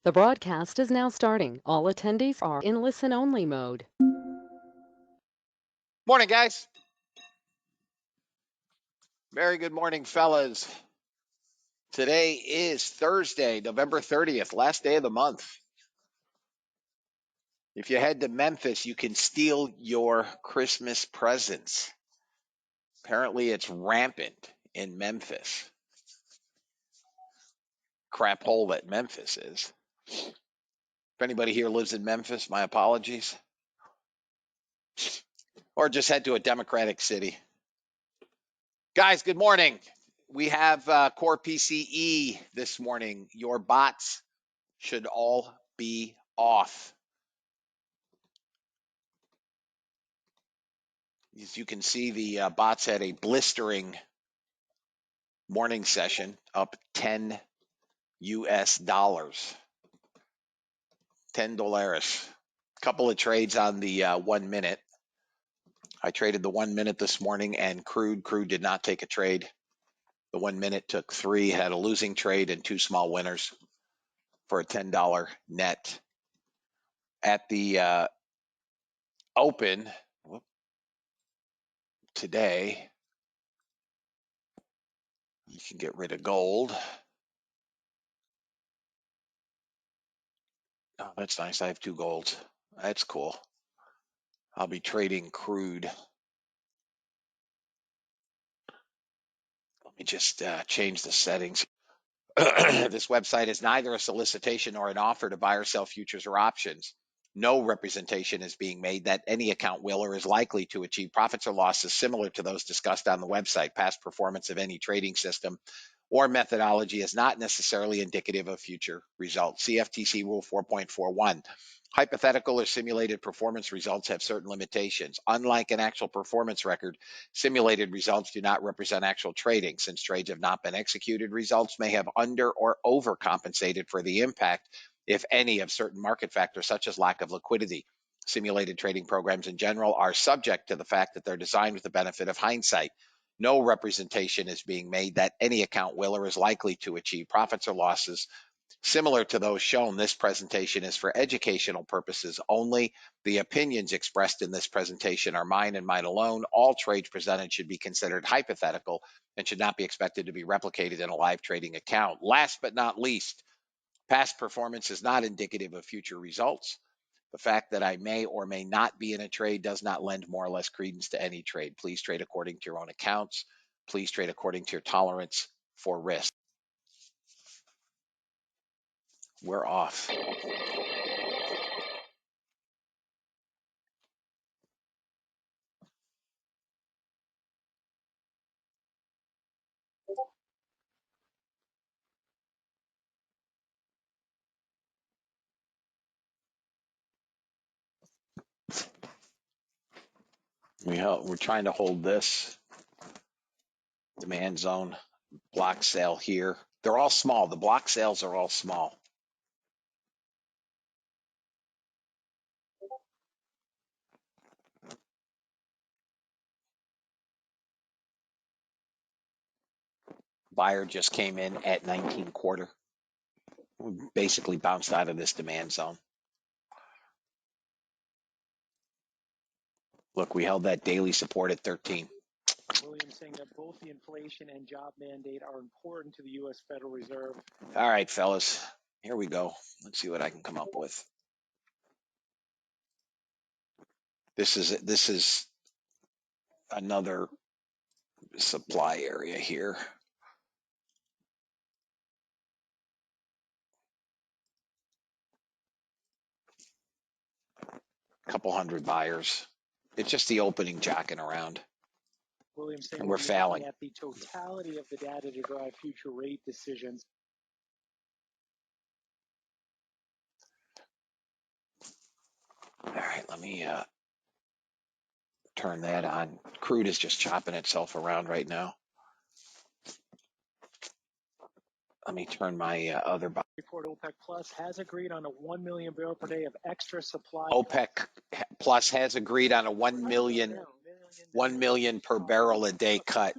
The broadcast is now starting. All attendees are in listen-only mode. Morning, guys. Very good morning, fellas. Today is Thursday, November 30th, last day of the month. If you head to Memphis, you can steal your Christmas presents. Apparently, it's rampant in Memphis. Crap hole that Memphis is. If anybody here lives in Memphis, my apologies. Or just head to a Democratic city. Guys, good morning. We have Core PCE this morning. Your bots should all be off. As you can see, the bots had a blistering morning session, up 10 US dollars, $10. Couple of trades on the 1 minute. I traded the 1 minute this morning and crude. Crude did not take a trade. The 1 minute took 3, had a losing trade and 2 small winners for a $10 net. At the open today, you can get rid of gold. Oh, that's nice. I have 2 golds. That's cool. I'll be trading crude. Let me just change the settings. This website is neither a solicitation nor an offer to buy or sell futures or options. No representation is being made that any account will or is likely to achieve profits or losses similar to those discussed on the website. Past performance of any trading system or methodology is not necessarily indicative of future results. CFTC Rule 4.41. Hypothetical or simulated performance results have certain limitations. Unlike an actual performance record, simulated results do not represent actual trading. Since trades have not been executed, results may have under or overcompensated for the impact, if any, of certain market factors such as lack of liquidity. Simulated trading programs in general are subject to the fact that they're designed with the benefit of hindsight. No representation is being made that any account will or is likely to achieve profits or losses similar to those shown. This presentation is for educational purposes only. The opinions expressed in this presentation are mine and mine alone. All trades presented should be considered hypothetical and should not be expected to be replicated in a live trading account. Last but not least, past performance is not indicative of future results. The fact that I may or may not be in a trade does not lend more or less credence to any trade. Please trade according to your own accounts. Please trade according to your tolerance for risk. We're off. We're trying to hold this demand zone, block sale here. They're all small. The block sales are all small. Buyer just came in at 19 quarter. We basically bounced out of this demand zone. Look, we held that daily support at 13. William saying that both the inflation and job mandate are important to the U.S. Federal Reserve. All right, fellas, here we go. Let's see what I can come up with. This is another supply area here. Couple hundred buyers. It's just the opening jacking around. William saying And we're failing. At the totality of the data to drive future rate decisions. All right, let me turn that on. Crude is just chopping itself around right now. Let me turn my other box. Report OPEC Plus has agreed on a 1 million barrel per day of extra supply. OPEC Plus has agreed on a 1 million per barrel a day cut.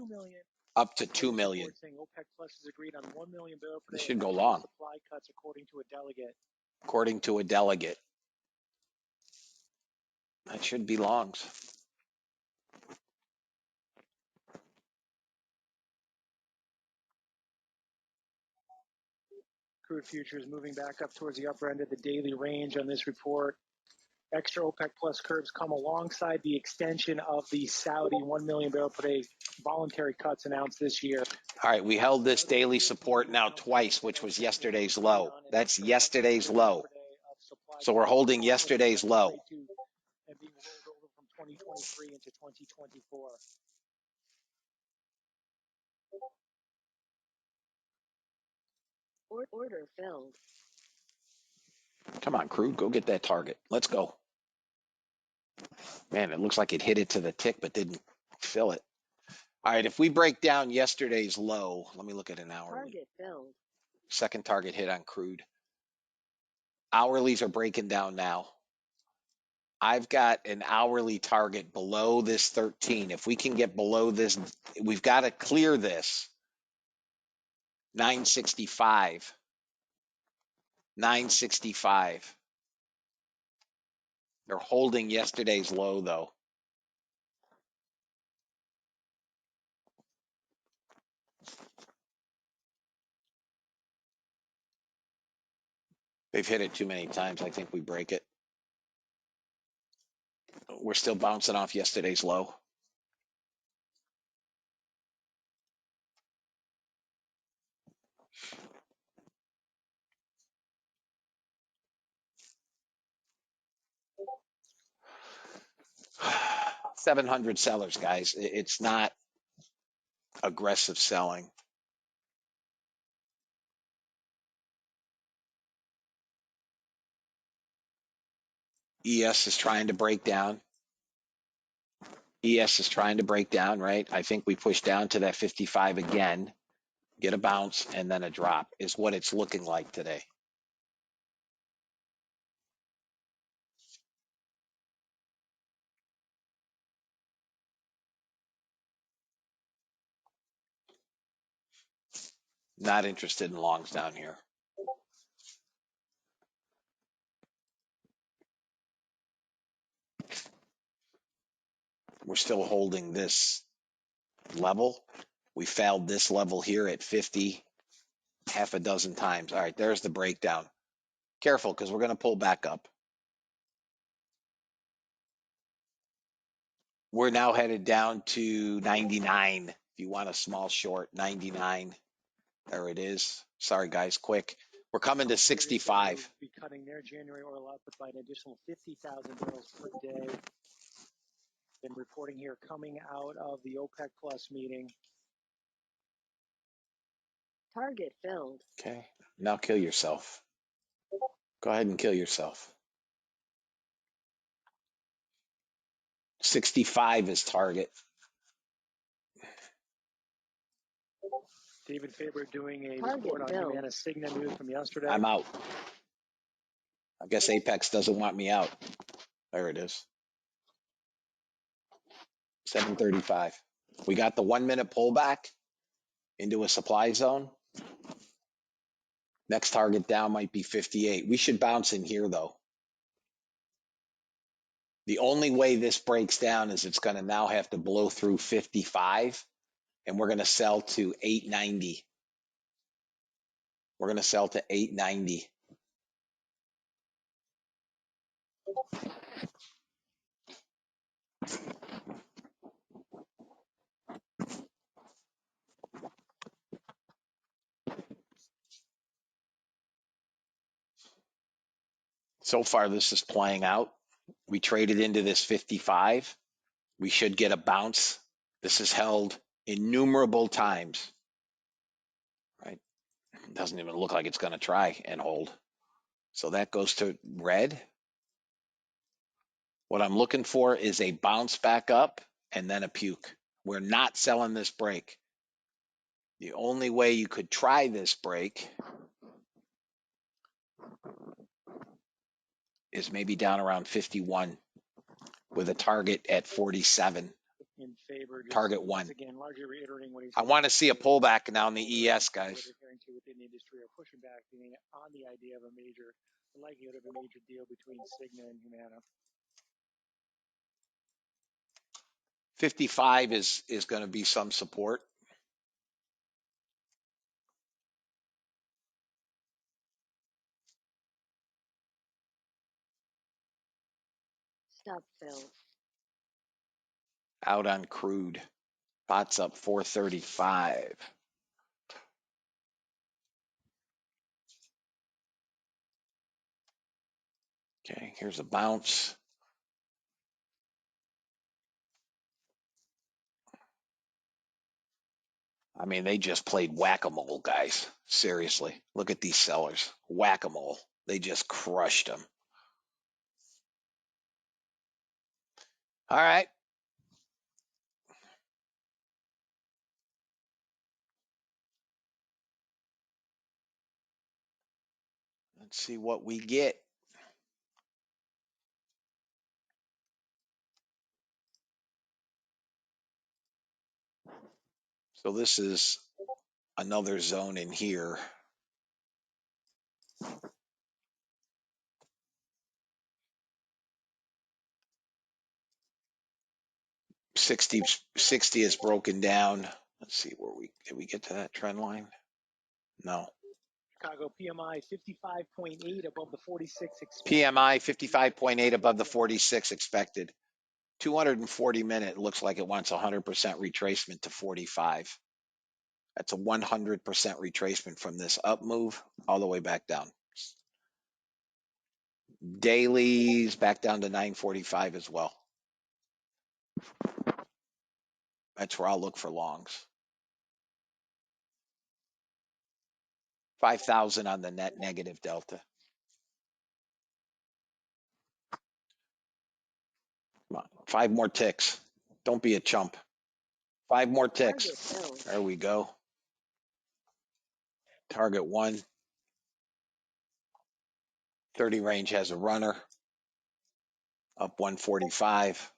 up to 2 million. Saying OPEC Plus has agreed on 1 million barrel per This day should go of long. supply cuts, according to a delegate. According to a delegate. That should be longs. Crude futures moving back up towards the upper end of the daily range on this report. Extra OPEC Plus curbs come alongside the extension of the Saudi 1 million barrel per day voluntary cuts announced this year. All right, we held this daily support now twice, which was yesterday's low. That's yesterday's low. So we're holding yesterday's low. And being rolled over from 2023 into 2024. Order filled. Come on, crude, go get that target. Let's go. Man, it looks like it hit it to the tick, but didn't fill it. All right, if we break down yesterday's low, let me look at an hourly. Target filled. Second target hit on crude. Hourlies are breaking down now. I've got an hourly target below this 13. If we can get below this, we've got to clear this. 965. 965. They're holding yesterday's low, though. They've hit it too many times. I think we break it. We're still bouncing off yesterday's low. $700 sellers, guys. It's not aggressive selling. ES is trying to break down. ES is trying to break down, right? I think we push down to that 55 again, get a bounce, and then a drop is what it's looking like today. Not interested in longs down here. We're still holding this level. We failed this level here at 50 half a dozen times. All right, there's the breakdown. Careful, because we're going to pull back up. We're now headed down to 99. If you want a small short, 99. There it is. Sorry, guys, quick. We're coming to 65. Be cutting their January oil output by an additional 50,000 barrels per day. Been reporting here coming out of the OPEC Plus meeting. Target filled. Okay, now kill yourself. Go ahead and kill yourself. 65 is target. David Faber doing a Target report on filled. Humana Cigna news from yesterday. I'm out. I guess Apex doesn't want me out. There it is. 735. We got the 1 minute pullback into a supply zone. Next target down might be 58. We should bounce in here, though. The only way this breaks down is it's going to now have to blow through 55, and we're going to sell to 890. We're going to sell to 890. So far, this is playing out. We traded into this 55. We should get a bounce. This is held innumerable times. Right? It doesn't even look like it's going to try and hold. So that goes to red. What I'm looking for is a bounce back up and then a puke. We're not selling this break. The only way you could try this break is maybe down around 51 with a target at 47. in favor. Just Target once one. again, largely reiterating what he I said. want to see a pullback now in the ES, What guys. they're hearing to within the industry are pushing back on the idea of the likelihood of a major deal between Cigna and Humana. 55 is going to be some support. Stop fill. Out on crude. Spots up 435. Okay, here's a bounce. I mean, they just played whack-a-mole, guys. Seriously, look at these sellers. Whack-a-mole. They just crushed them. All right. Let's see what we get. So this is another zone in here. 60 is broken down. Let's see where did we get to that trend line? No. Chicago PMI 55.8 above the 46 expected. PMI 55.8 above the 46 expected. 240 minute looks like it wants 100% retracement to 45. That's a 100% retracement from this up move all the way back down. Dailies back down to 945 as well. That's where I'll look for longs. 5,000 on the net negative delta. Come on, 5 more ticks. Don't be a chump. 5 more ticks. There we go. Target 1. 30 range has a runner. Up 145.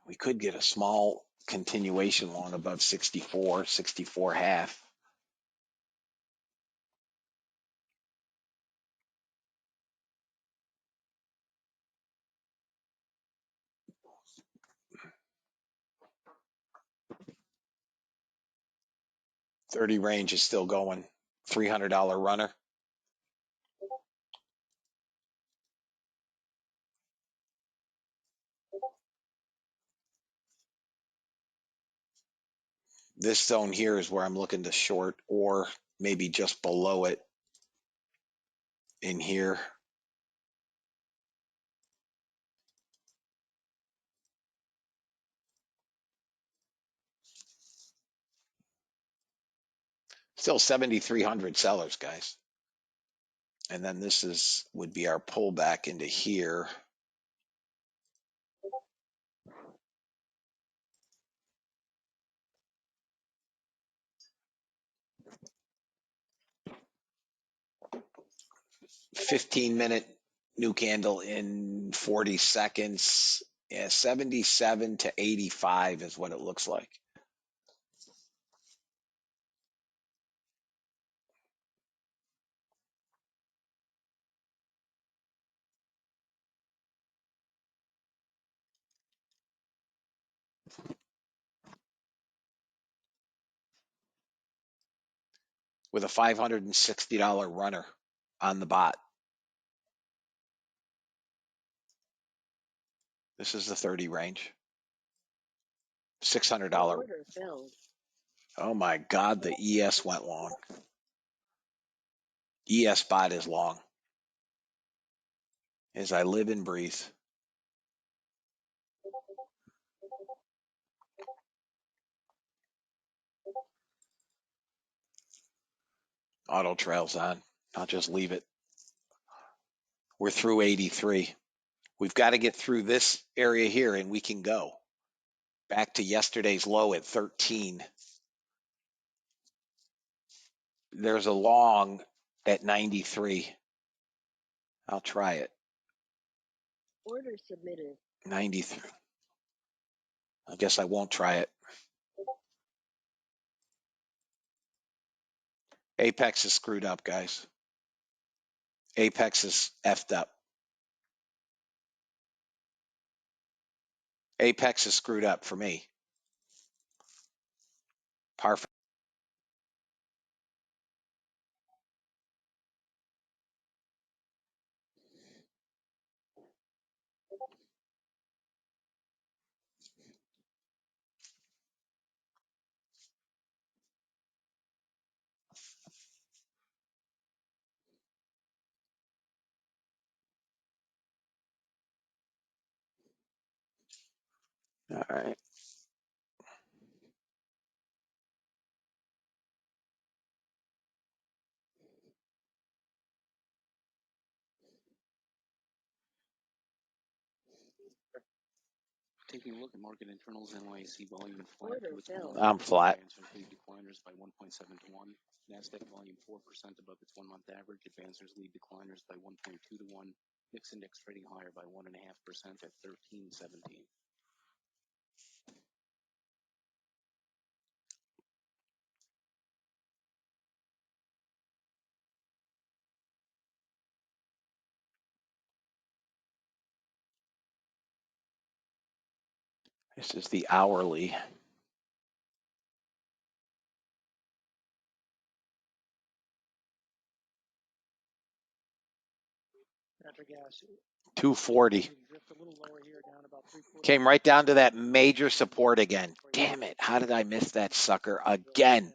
We could get a small continuation long above 64, 64 half. $30 range is still going. $300 runner. This zone here is where I'm looking to short, or maybe just below it in here. Still 7,300 sellers, guys. And then this would be our pullback into here. $15-minute new candle in 40 seconds. Yeah, 77 to 85 is what it looks like. With a $560 runner on the bot. This is the 30 range. $600. Oh my God, the ES went long. ES bot is long. As I live and breathe. Auto trails on. I'll just leave it. We're through 83. We've got to get through this area here and we can go. Back to yesterday's low at 13. There's a long at 93. I'll try it. Order submitted. 93. I guess I won't try it. Apex is screwed up, guys. Apex is effed up. Apex is screwed up for me. Perfect. All right. Taking a look at market internals, NYSE volume flat to its I'm flat. Advancers lead decliners by 1.7 to 1. Nasdaq volume 4% above its 1-month average. Advancers lead decliners by 1.2 to 1. Mix index trading higher by 1.5% at 1317. This is the hourly. Natural gas 240. drift a little lower here, down about 340. Came right down to that major support again. Damn it. How did I miss that sucker again?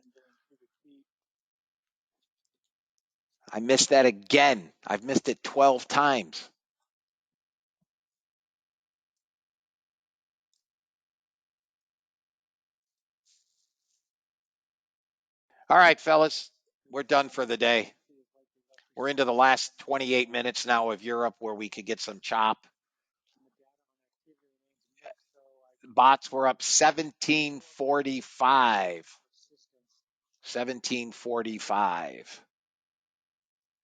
I missed that again. I've missed it 12 times. All right, fellas. We're done for the day. We're into the last 28 minutes now of Europe where we could get some chop. Bots were up 1745. 1745.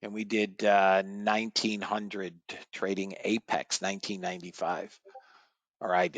And we did 1900 trading Apex 1995. All right.